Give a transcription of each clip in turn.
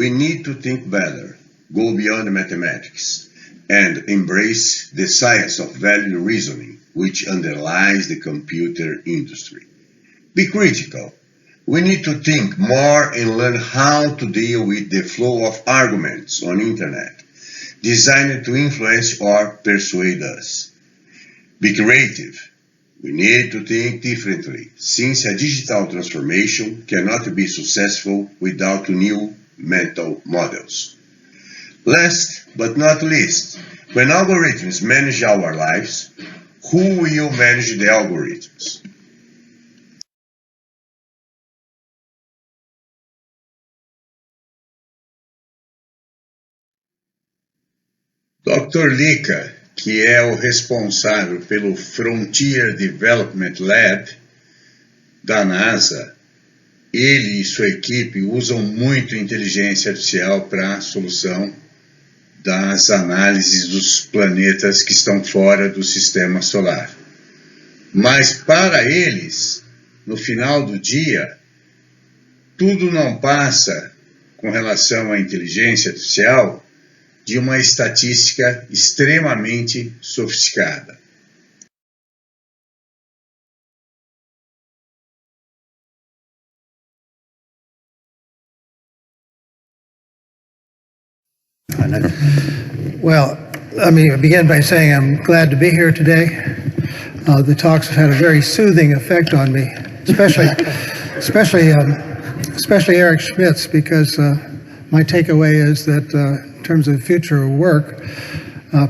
we need to think better, go beyond mathematics, and embrace the science of value reasoning, which underlies the computer industry. Be critical. We need to think more and learn how to deal with the flow of arguments on internet, designed to influence or persuade us. Be creative. We need to think differently, since a digital transformation cannot be successful without new mental models. Last but not least, when algorithms manage our lives, who will manage the algorithms? Dr. Lika, que é o responsável pelo Frontier Development Lab da NASA, ele e sua equipe usam muito inteligência artificial para a solução das análises dos planetas que estão fora do sistema solar. Mas para eles, no final do dia, tudo não passa, com relação à inteligência artificial, de uma estatística extremamente sofisticada. Well, let me begin by saying I'm glad to be here today. The talks have had a very soothing effect on me, especially Eric Schmidt's, because my takeaway is that in terms of future work,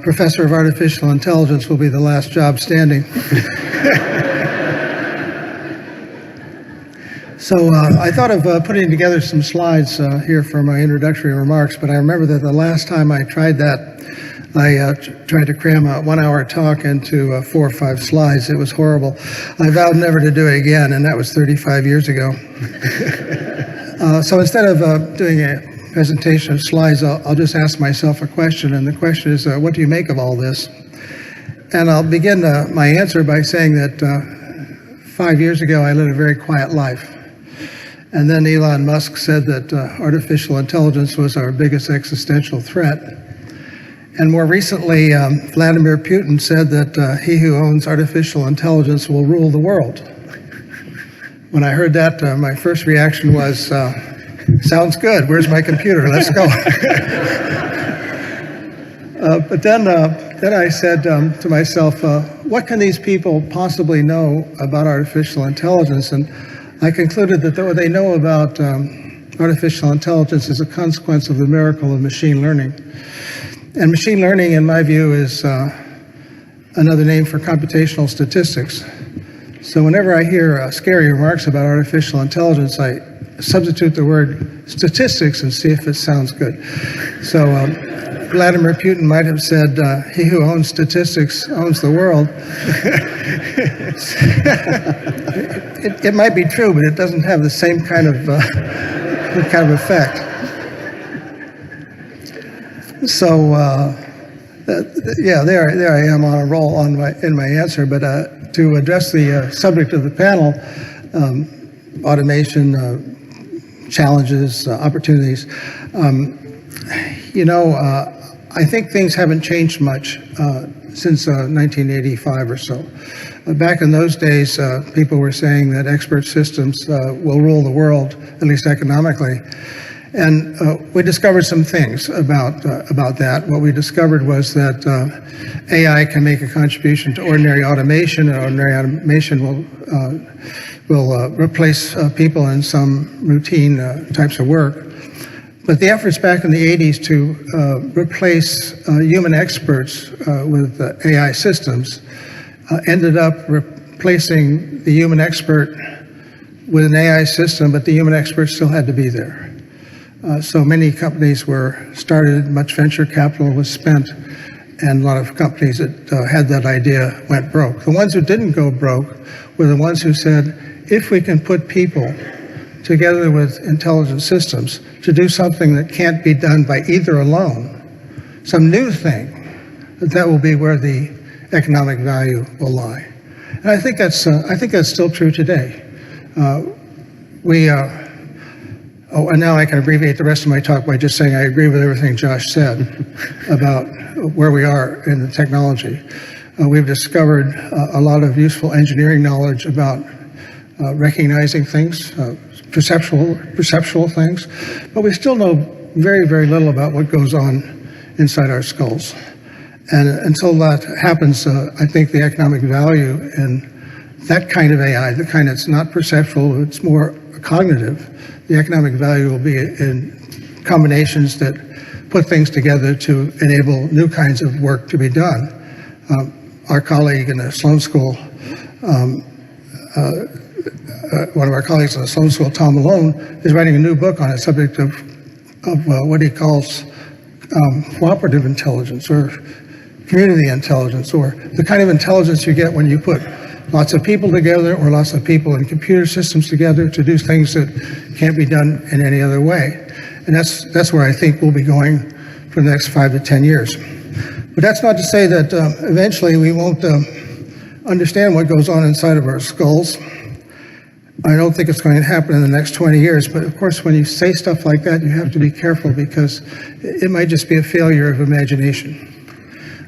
Professor of Artificial Intelligence will be the last job standing. So I thought of putting together some slides here for my introductory remarks, but I remember that the last time I tried that, I tried to cram a 1-hour talk into 4 or 5 slides. It was horrible. I vowed never to do it again, and that was 35 years ago. So instead of doing a presentation of slides, I'll just ask myself a question, and the question is, what do you make of all this? And I'll begin my answer by saying that 5 years ago I lived a very quiet life. And then Elon Musk said that artificial intelligence was our biggest existential threat. And more recently, Vladimir Putin said that he who owns artificial intelligence will rule the world. When I heard that, my first reaction was, sounds good, where's my computer, let's go. But then I said to myself, what can these people possibly know about artificial intelligence? And I concluded that what they know about artificial intelligence is a consequence of the miracle of machine learning. And machine learning, in my view, is another name for computational statistics. So whenever I hear scary remarks about artificial intelligence, I substitute the word statistics and see if it sounds good. So Vladimir Putin might have said, he who owns statistics owns the world. It might be true, but it doesn't have the same kind of effect. So, yeah, there I am on a roll in my answer. But to address the subject of the panel, automation, challenges, opportunities. I think things haven't changed much since 1985 or so. Back in those days, people were saying that expert systems will rule the world, at least economically. And we discovered some things about that. What we discovered was that AI can make a contribution to ordinary automation, and ordinary automation will replace people in some routine types of work. But the efforts back in the 80s to replace human experts with AI systems ended up replacing the human expert with an AI system, but the human expert still had to be there. So many companies were started, much venture capital was spent, and a lot of companies that had that idea went broke. The ones who didn't go broke were the ones who said, if we can put people together with intelligent systems to do something that can't be done by either alone, some new thing, that will be where the economic value will lie. And I think that's still true today. Oh, and now I can abbreviate the rest of my talk by just saying I agree with everything Josh said about where we are in the technology. We've discovered a lot of useful engineering knowledge about recognizing things, perceptual things, but we still know very, very little about what goes on inside our skulls. And until that happens, I think the economic value in that kind of AI, the kind that's not perceptual, it's more cognitive, the economic value will be in combinations that put things together to enable new kinds of work to be done. Our colleague in the Sloan School, one of our colleagues in the Sloan School, Tom Malone, is writing a new book on the subject of what he calls cooperative intelligence or community intelligence, or the kind of intelligence you get when you put lots of people together or lots of people in computer systems together to do things that can't be done in any other way. And that's where I think we'll be going for the next 5 to 10 years. But that's not to say that eventually we won't understand what goes on inside of our skulls. I don't think it's going to happen in the next 20 years, but of course when you say stuff like that, you have to be careful because it might just be a failure of imagination.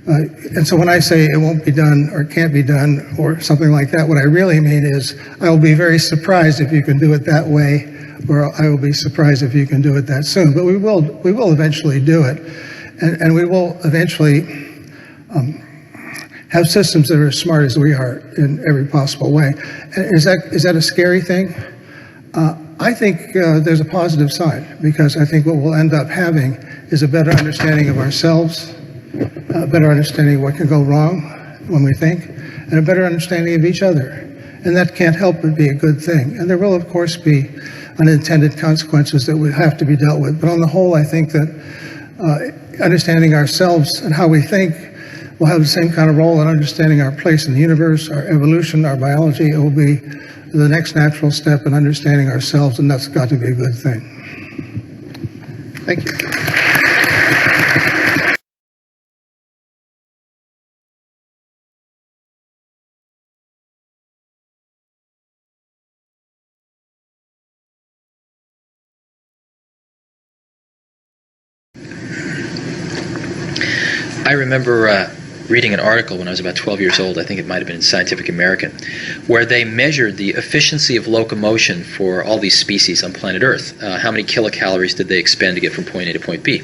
And so when I say it won't be done or can't be done or something like that, what I really mean is I will be very surprised if you can do it that way, or I will be surprised if you can do it that soon. But we will eventually do it, and we will eventually have systems that are as smart as we are in every possible way. And is that a scary thing? I think there's a positive side, because I think what we'll end up having is a better understanding of ourselves, a better understanding of what can go wrong when we think, and a better understanding of each other. And that can't help but be a good thing. And there will, of course, be unintended consequences that will have to be dealt with. But on the whole, I think that understanding ourselves and how we think will have the same kind of role in understanding our place in the universe, our evolution, our biology. It will be the next natural step in understanding ourselves, and that's got to be a good thing. Thank you. I remember reading an article when I was about 12 years old, I think it might have been in Scientific American, where they measured the efficiency of locomotion for all these species on planet Earth. How many kilocalories did they expend to get from point A to point B?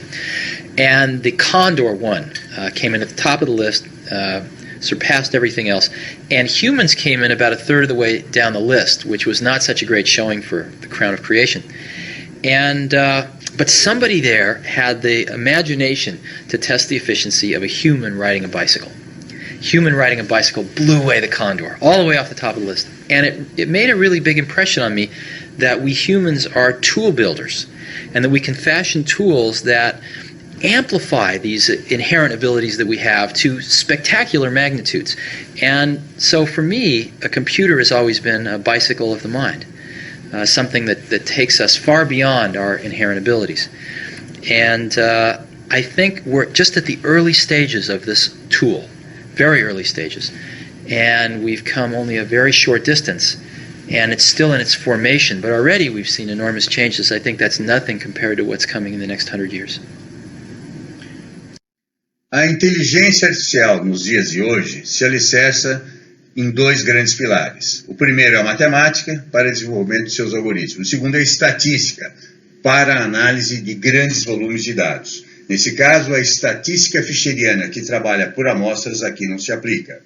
And the condor one came in at the top of the list, surpassed everything else, and humans came in about a third of the way down the list, which was not such a great showing for the crown of creation. And but somebody there had the imagination to test the efficiency of a human riding a bicycle. Human riding a bicycle blew away the condor, all the way off the top of the list. And it made a really big impression on me that we humans are tool builders, and that we can fashion tools that amplify these inherent abilities that we have to spectacular magnitudes. And so for me, a computer has always been a bicycle of the mind. Something that takes us far beyond our inherent abilities. And I think we're just at the early stages of this tool, very early stages. And we've come only a very short distance, and it's still in its formation, but already we've seen enormous changes. I think that's nothing compared to what's coming in the next 100 years. A inteligência artificial nos dias de hoje se alicerça em dois grandes pilares. O primeiro é a matemática para o desenvolvimento de seus algoritmos. O segundo é a estatística para a análise de grandes volumes de dados. Nesse caso, a estatística ficheriana, que trabalha por amostras, aqui não se aplica.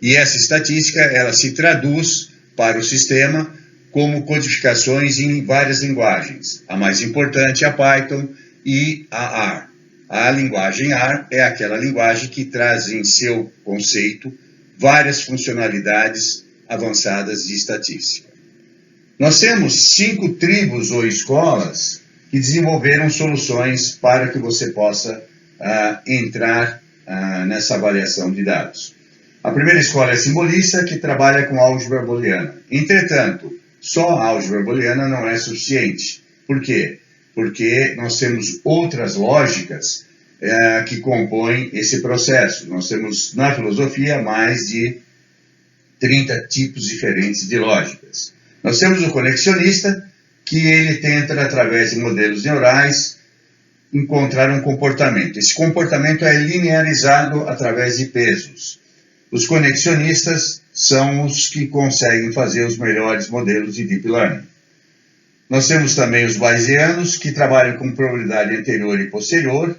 E essa estatística, ela se traduz para o sistema como codificações em várias linguagens. A mais importante é a Python e a ARTE. A linguagem ARTE é aquela linguagem que traz em seu conceito várias funcionalidades avançadas de estatística. Nós temos 5 tribos ou escolas que desenvolveram soluções para que você possa entrar nessa avaliação de dados. A primeira escola é a simbolista, que trabalha com álgebra booleana. Entretanto, só a álgebra booleana não é suficiente. Por quê? Porque nós temos outras lógicas que compõem esse processo. Nós temos, na filosofia, mais de 30 tipos diferentes de lógicas. Nós temos o conexionista, que ele tenta, através de modelos neurais, encontrar um comportamento. Esse comportamento é linearizado através de pesos. Os conexionistas são os que conseguem fazer os melhores modelos de Deep Learning. Nós temos também os bayesianos, que trabalham com probabilidade anterior e posterior,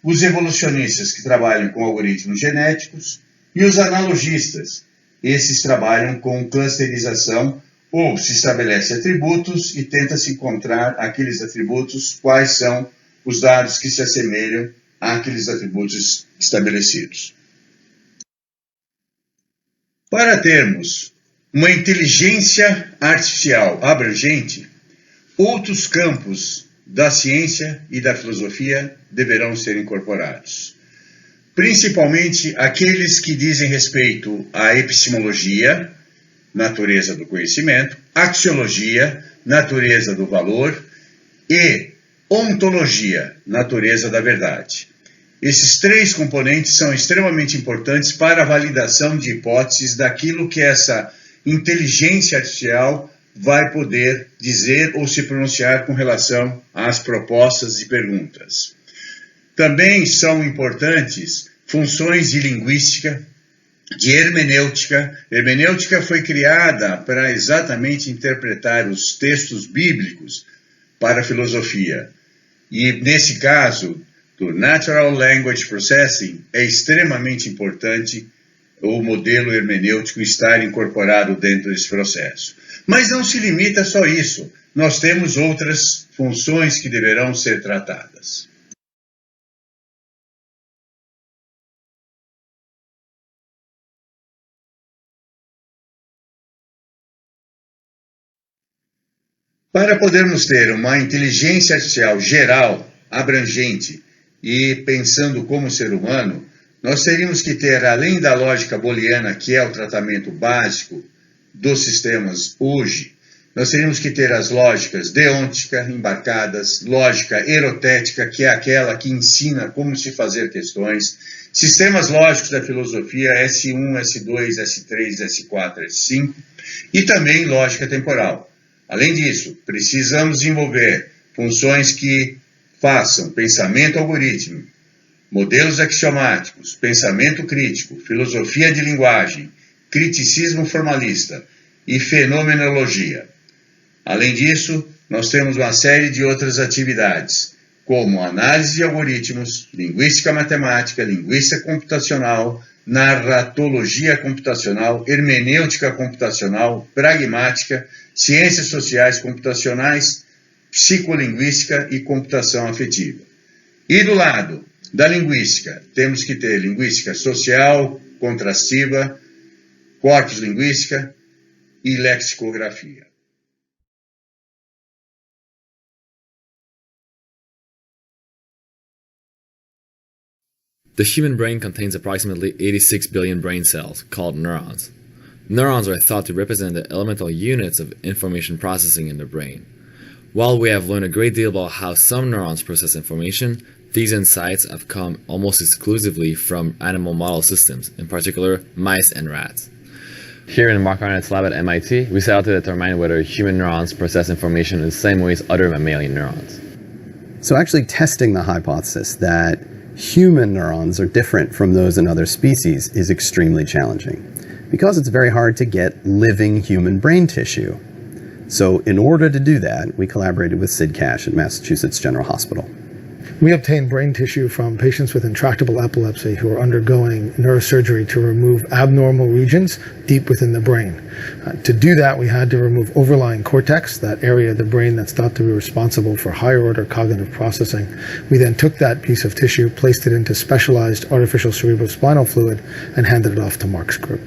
os evolucionistas, que trabalham com algoritmos genéticos, e os analogistas. Esses trabalham com clusterização, ou se estabelece atributos e tenta-se encontrar aqueles atributos, quais são os dados que se assemelham àqueles atributos estabelecidos. Para termos uma inteligência artificial abrangente, outros campos da ciência e da filosofia deverão ser incorporados. Principalmente aqueles que dizem respeito à epistemologia, natureza do conhecimento, axiologia, natureza do valor, e ontologia, natureza da verdade. Esses três componentes são extremamente importantes para a validação de hipóteses daquilo que essa inteligência artificial vai poder dizer ou se pronunciar com relação às propostas e perguntas. Também são importantes funções de linguística, de hermenêutica. Hermenêutica foi criada para exatamente interpretar os textos bíblicos para a filosofia. E, nesse caso, do Natural Language Processing, é extremamente importante o modelo hermenêutico estar incorporado dentro desse processo. Mas não se limita a só isso. Nós temos outras funções que deverão ser tratadas. Para podermos ter uma inteligência artificial geral, abrangente e pensando como ser humano, nós teríamos que ter, além da lógica booleana, que é o tratamento básico dos sistemas hoje, nós teríamos que ter as lógicas deôntica, embarcadas, lógica erotética, que é aquela que ensina como se fazer questões, sistemas lógicos da filosofia S1, S2, S3, S4, S5, e também lógica temporal. Além disso, precisamos desenvolver funções que façam pensamento algorítmico, modelos axiomáticos, pensamento crítico, filosofia de linguagem, criticismo formalista e fenomenologia. Além disso, nós temos uma série de outras atividades, como análise de algoritmos, linguística matemática, linguística computacional, narratologia computacional, hermenêutica computacional, pragmática, ciências sociais computacionais, psicolinguística e computação afetiva. E do lado da linguística, temos que ter linguística social, contrastiva, corpus linguística e lexicografia. The human brain contains approximately 86 billion brain cells, called neurons. Neurons are thought to represent the elemental units of information processing in the brain. While we have learned a great deal about how some neurons process information, these insights have come almost exclusively from animal model systems, in particular mice and rats. Here in Mark Arnett's lab at MIT, we set out to determine whether human neurons process information in the same ways other mammalian neurons. So actually testing the hypothesis that human neurons are different from those in other species is extremely challenging, because it's very hard to get living human brain tissue. So in order to do that, we collaborated with Sid Cash at Massachusetts General Hospital. We obtained brain tissue from patients with intractable epilepsy who are undergoing neurosurgery to remove abnormal regions deep within the brain. To do that, we had to remove overlying cortex, that area of the brain that's thought to be responsible for higher order cognitive processing. We then took that piece of tissue, placed it into specialized artificial cerebrospinal fluid, and handed it off to Mark's group.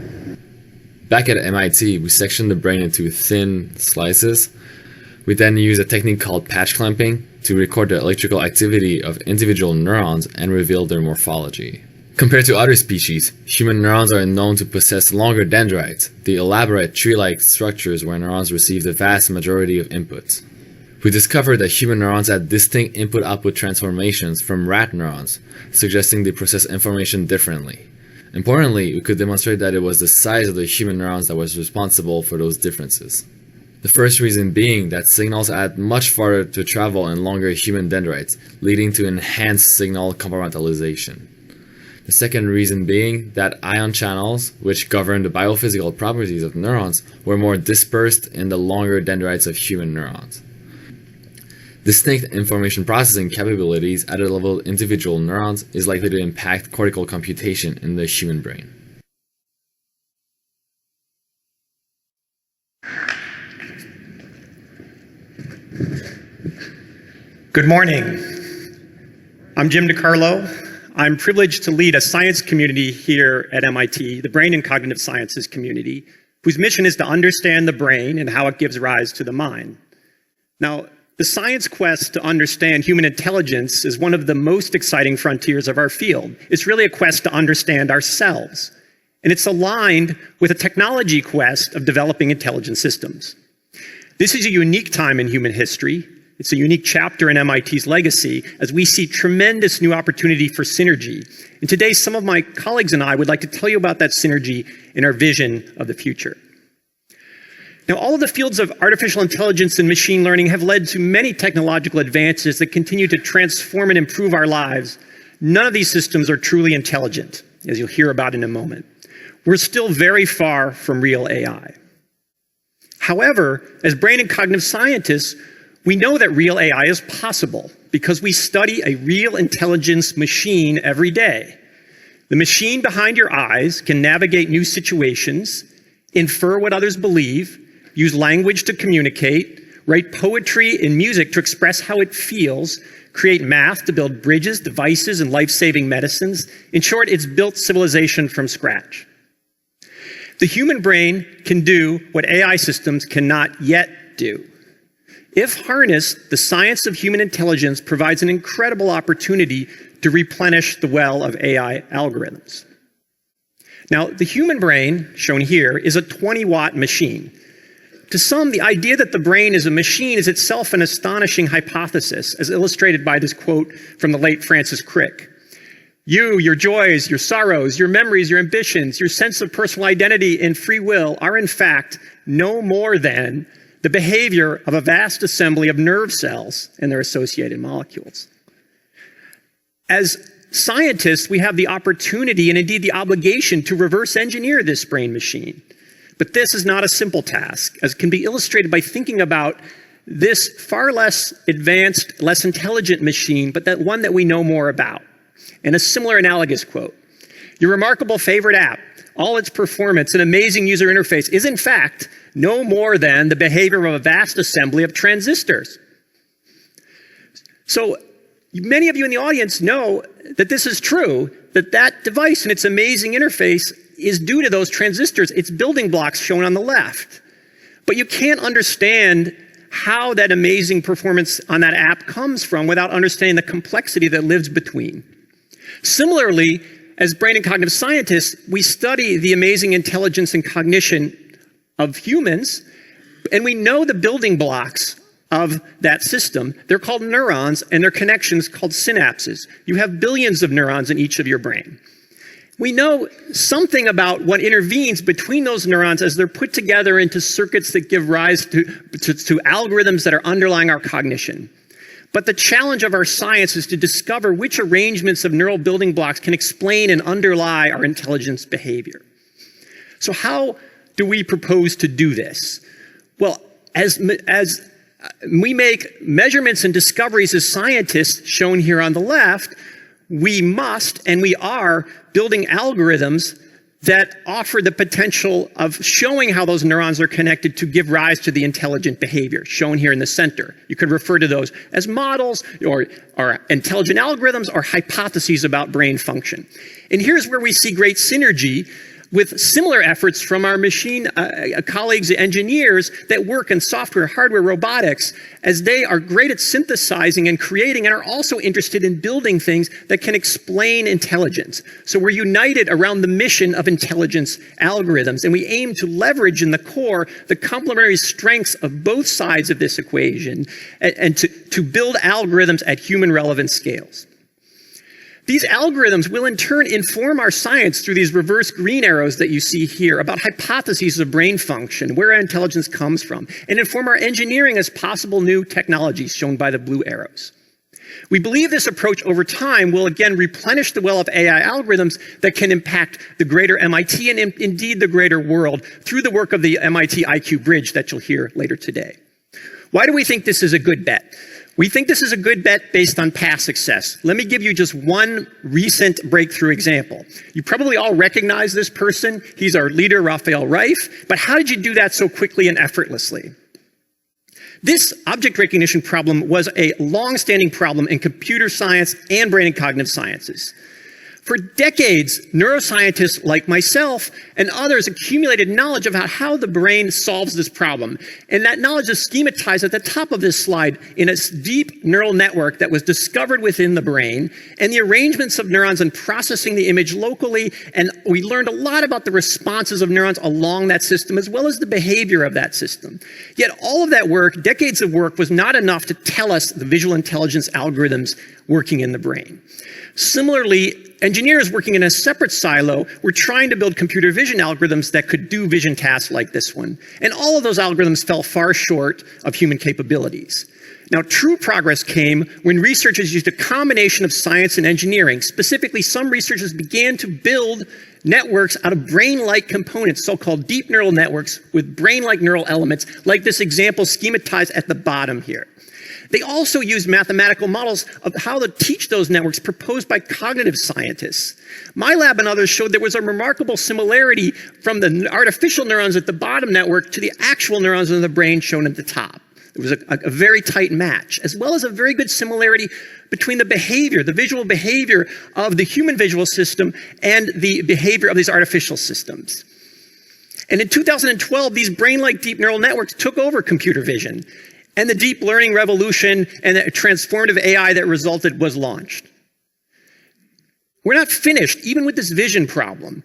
Back at MIT, we sectioned the brain into thin slices. We then use a technique called patch clamping to record the electrical activity of individual neurons and reveal their morphology. Compared to other species, human neurons are known to possess longer dendrites, the elaborate tree-like structures where neurons receive the vast majority of inputs. We discovered that human neurons had distinct input-output transformations from rat neurons, suggesting they process information differently. Importantly, we could demonstrate that it was the size of the human neurons that was responsible for those differences. The first reason being that signals add much farther to travel in longer human dendrites, leading to enhanced signal compartmentalization. The second reason being that ion channels, which govern the biophysical properties of neurons, were more dispersed in the longer dendrites of human neurons. Distinct information processing capabilities at the level of individual neurons is likely to impact cortical computation in the human brain. Good morning. I'm Jim DiCarlo. I'm privileged to lead a science community here at MIT, the Brain and Cognitive Sciences community, whose mission is to understand the brain and how it gives rise to the mind. Now, the science quest to understand human intelligence is one of the most exciting frontiers of our field. It's really a quest to understand ourselves, and it's aligned with a technology quest of developing intelligent systems. This is a unique time in human history. It's a unique chapter in MIT's legacy as we see tremendous new opportunity for synergy. And today, some of my colleagues and I would like to tell you about that synergy in our vision of the future. Now, all of the fields of artificial intelligence and machine learning have led to many technological advances that continue to transform and improve our lives. None of these systems are truly intelligent, as you'll hear about in a moment. We're still very far from real AI. However, as brain and cognitive scientists, we know that real AI is possible because we study a real intelligence machine every day. The machine behind your eyes can navigate new situations, infer what others believe, use language to communicate, write poetry and music to express how it feels, create math to build bridges, devices, and life-saving medicines. In short, it's built civilization from scratch. The human brain can do what AI systems cannot yet do. If harnessed, the science of human intelligence provides an incredible opportunity to replenish the well of AI algorithms. Now, the human brain, shown here, is a 20-watt machine. To some, the idea that the brain is a machine is itself an astonishing hypothesis, as illustrated by this quote from the late Francis Crick. You, your joys, your sorrows, your memories, your ambitions, your sense of personal identity and free will are in fact no more than the behavior of a vast assembly of nerve cells and their associated molecules. As scientists, we have the opportunity and indeed the obligation to reverse engineer this brain machine. But this is not a simple task, as can be illustrated by thinking about this far less advanced, less intelligent machine, but that one that we know more about. And a similar analogous quote, your remarkable favorite app, all its performance and amazing user interface is in fact no more than the behavior of a vast assembly of transistors. So many of you in the audience know that this is true, that that device and its amazing interface is due to those transistors, its building blocks shown on the left. But you can't understand how that amazing performance on that app comes from without understanding the complexity that lives between. Similarly, as brain and cognitive scientists, we study the amazing intelligence and cognition of humans, and we know the building blocks of that system. They're called neurons, and their connections called synapses. You have billions of neurons in each of your brain. We know something about what intervenes between those neurons as they're put together into circuits that give rise to algorithms that are underlying our cognition. But the challenge of our science is to discover which arrangements of neural building blocks can explain and underlie our intelligence behavior. So how do we propose to do this? Well, as we make measurements and discoveries as scientists, shown here on the left, we must and we are building algorithms that offer the potential of showing how those neurons are connected to give rise to the intelligent behavior, shown here in the center. You could refer to those as models or intelligent algorithms or hypotheses about brain function. And here's where we see great synergy with similar efforts from our machine colleagues, engineers that work in software, hardware, robotics, as they are great at synthesizing and creating and are also interested in building things that can explain intelligence. So we're united around the mission of intelligence algorithms, and we aim to leverage in the core the complementary strengths of both sides of this equation and to build algorithms at human relevant scales. These algorithms will in turn inform our science through these reverse green arrows that you see here about hypotheses of brain function, where our intelligence comes from, and inform our engineering as possible new technologies shown by the blue arrows. We believe this approach over time will again replenish the well of AI algorithms that can impact the greater MIT and indeed the greater world through the work of the MIT IQ Bridge that you'll hear later today. Why do we think this is a good bet? We think this is a good bet based on past success. Let me give you just one recent breakthrough example. You probably all recognize this person. He's our leader, Raphael Reif. But how did you do that so quickly and effortlessly? This object recognition problem was a long-standing problem in computer science and brain and cognitive sciences. For decades, neuroscientists like myself and others accumulated knowledge about how the brain solves this problem. And that knowledge is schematized at the top of this slide in a deep neural network that was discovered within the brain and the arrangements of neurons and processing the image locally. And we learned a lot about the responses of neurons along that system as well as the behavior of that system. Yet all of that work, decades of work, was not enough to tell us the visual intelligence algorithms working in the brain. Similarly, engineers working in a separate silo were trying to build computer vision algorithms that could do vision tasks like this one. And all of those algorithms fell far short of human capabilities. Now, true progress came when researchers used a combination of science and engineering. Specifically, some researchers began to build networks out of brain-like components, so-called deep neural networks with brain-like neural elements, like this example schematized at the bottom here. They also used mathematical models of how to teach those networks proposed by cognitive scientists. My lab and others showed there was a remarkable similarity from the artificial neurons at the bottom network to the actual neurons in the brain shown at the top. It was a very tight match, as well as a very good similarity between the behavior, the visual behavior of the human visual system and the behavior of these artificial systems. And in 2012, these brain-like deep neural networks took over computer vision. And the deep learning revolution and the transformative AI that resulted was launched. We're not finished, even with this vision problem.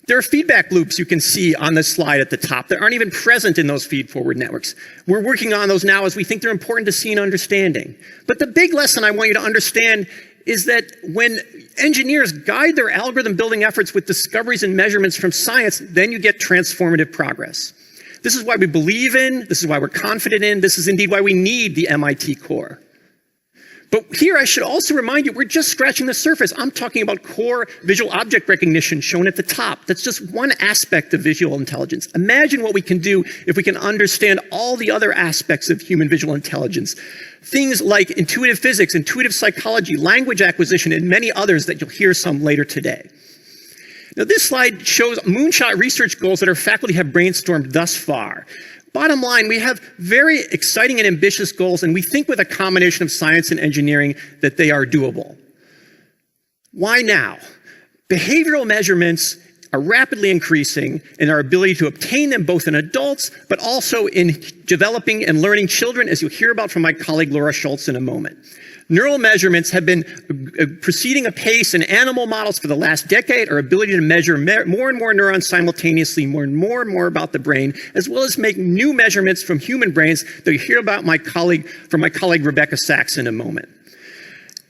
There are feedback loops you can see on this slide at the top that aren't even present in those feed-forward networks. We're working on those now as we think they're important to see and understanding. But the big lesson I want you to understand is that when engineers guide their algorithm building efforts with discoveries and measurements from science, then you get transformative progress. This is why we believe in, this is why we're confident in, this is indeed why we need the MIT core. But here I should also remind you, we're just scratching the surface. I'm talking about core visual object recognition shown at the top. That's just one aspect of visual intelligence. Imagine what we can do if we can understand all the other aspects of human visual intelligence. Things like intuitive physics, intuitive psychology, language acquisition, and many others that you'll hear some later today. Now, this slide shows moonshot research goals that our faculty have brainstormed thus far. Bottom line, we have very exciting and ambitious goals, and we think with a combination of science and engineering that they are doable. Why now? Behavioral measurements are rapidly increasing in our ability to obtain them both in adults, but also in developing and learning children, as you'll hear about from my colleague Laura Schultz in a moment. Neural measurements have been proceeding apace in animal models for the last decade. Our ability to measure more and more neurons simultaneously, more and more about the brain, as well as make new measurements from human brains that you hear about from my colleague Rebecca Sachs in a moment.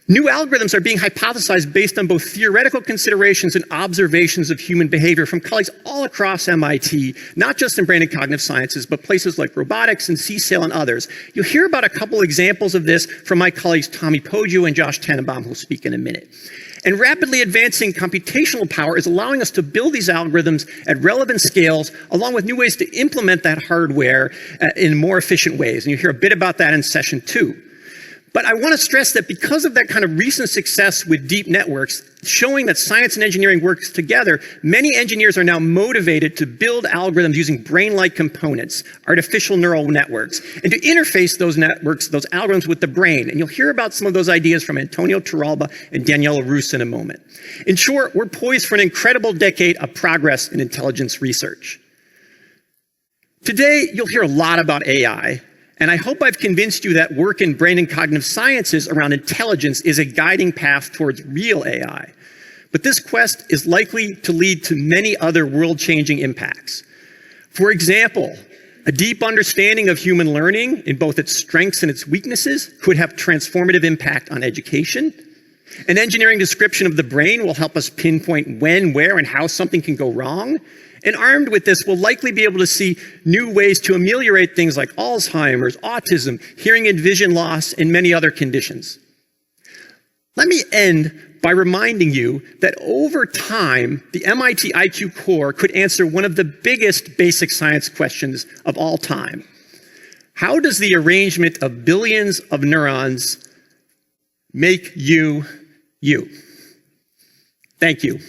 New algorithms are being hypothesized based on both theoretical considerations and observations of human behavior from colleagues all across MIT, not just in brain and cognitive sciences, but places like robotics and CSAIL and others. You'll hear about a couple examples of this from my colleagues Tommy Poggio and Josh Tannenbaum, who'll speak in a minute. And rapidly advancing computational power is allowing us to build these algorithms at relevant scales, along with new ways to implement that hardware in more efficient ways. And you'll hear a bit about that in session 2. But I want to stress that because of that kind of recent success with deep networks, showing that science and engineering works together, many engineers are now motivated to build algorithms using brain-like components, artificial neural networks, and to interface those networks, those algorithms with the brain. And you'll hear about some of those ideas from Antonio Torralba and Daniela Rus in a moment. In short, we're poised for an incredible decade of progress in intelligence research. Today, you'll hear a lot about AI. And I hope I've convinced you that work in brain and cognitive sciences around intelligence is a guiding path towards real AI. But this quest is likely to lead to many other world-changing impacts. For example, a deep understanding of human learning in both its strengths and its weaknesses could have transformative impact on education. An engineering description of the brain will help us pinpoint when, where, and how something can go wrong. And armed with this, we'll likely be able to see new ways to ameliorate things like Alzheimer's, autism, hearing and vision loss, and many other conditions. Let me end by reminding you that over time, the MIT IQ core could answer one of the biggest basic science questions of all time. How does the arrangement of billions of neurons make you, you? Thank you.